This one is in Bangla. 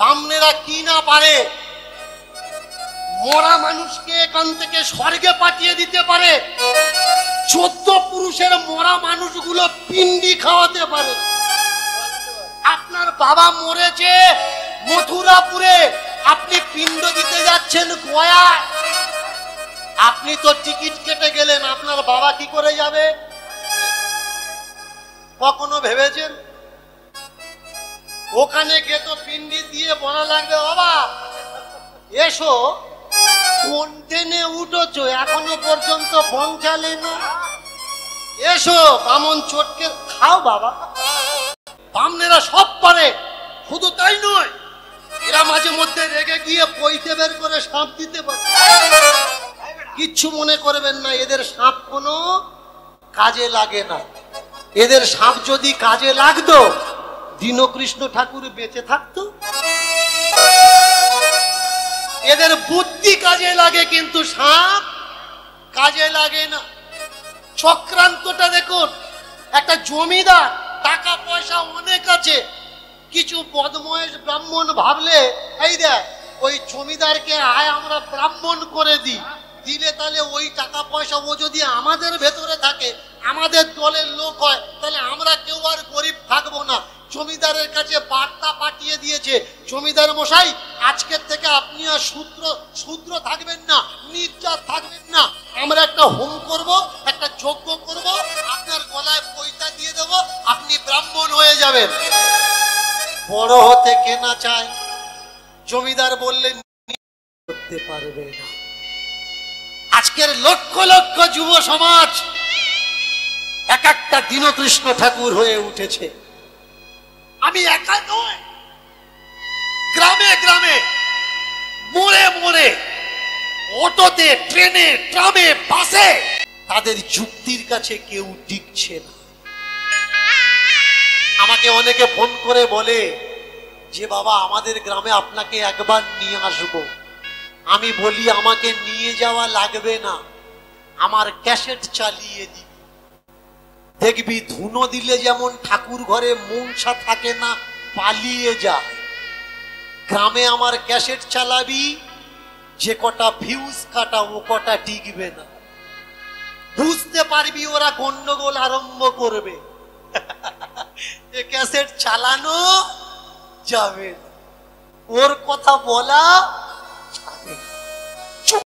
বামনেরা কি না পারে, মরা মানুষকে এখান থেকে স্বর্গে পাঠিয়ে দিতে পারে, 14 পুরুষের মরা মানুষগুলো পিণ্ডি খাওয়াতে পারে। আপনার বাবা মরেছে মথুরাপুরে, আপনি পিণ্ড দিতে যাচ্ছেন গয়ায়। আপনি তো টিকিট কেটে গেলেন, আপনার বাবা কি করে যাবে? কখনো ভেবেছেন? ওখানে গিয়ে তো পিণ্ডি দিয়ে বলা লাগবে, বাবা এসো, কোন ট্রেনে উঠেছো, এখনো পর্যন্ত পৌঁছালে না, এসো বামন চটকে খাও বাবা। বামনেরা সব পারে, শুধু তাই নয়, এরা মাঝে মধ্যে রেগে গিয়ে পইতে বের করে সাপ দিতে পারে। কিচ্ছু মনে করবেন না, এদের সাপ কোনো কাজে লাগে না। এদের সাপ যদি কাজে লাগতো, দীনকৃষ্ণ ঠাকুর বেঁচে থাকতো। এদের বুদ্ধি কাজে লাগে, কিন্তু সাপ কাজে লাগে না। চক্রান্তটা দেখুন, একটা জমিদার, টাকা পয়সা অনেক আছে, কিছু বদময়েশ ব্রাহ্মণ ভাবলে, এই দেখ ওই জমিদারকে আয় আমরা ব্রাহ্মণ করে দিই, দিলে তাহলে ওই টাকা পয়সা ও যদি আমাদের ভেতরে থাকে, আমাদের দলের লোক হয়, তাহলে আমরা কেউ আর গরিব থাকবো না। জমিদারের কাছে বার্তা পাঠিয়ে দিয়েছে, জমিদার মশাই আজকের থেকে আপনি আর শূদ্র থাকবেন না, নির্যাত থাকবেন না, আমরা একটা হোম করব, একটা যজ্ঞ করব, আপনার গলায় পয়সা দিয়ে দেব, আপনি ব্রাহ্মণ হয়ে যাবেন। বড় হতে কে না চায়? জমিদার বললেন করতে পারবে না। আজকের লক্ষ লক্ষ যুব সমাজ এক একটা দীনকৃষ্ণ ঠাকুর হয়ে উঠেছে। আমি একা নয়, গ্রামে গ্রামে, মোড়ে মোড়ে, অটোতে, ট্রেনে, ট্রামে, বাসে, তাদের যুক্তির কাছে কেউ টিকছে না। আমাকে অনেকে ফোন করে বলে যে বাবা আমাদের গ্রামে আপনাকে একবার নিয়ে আসবো। আমি বলি আমাকে নিয়ে যাওয়া লাগবে না, আমার ক্যাসেট চালিয়ে দিবি, দেখবি ধুনো দিলে যেমন ঠাকুর ঘরে মনসা থাকে না, পালিয়ে যায়। গ্রামে আমার ক্যাসেট চালাবি, যে কটা ভিউজ কাটা ও কটা টিকবে না, বুঝতে পারবি ওরা গন্ডগোল আরম্ভ করবে। ক্যাসেট চালানো যাবে, ওর কথা বলা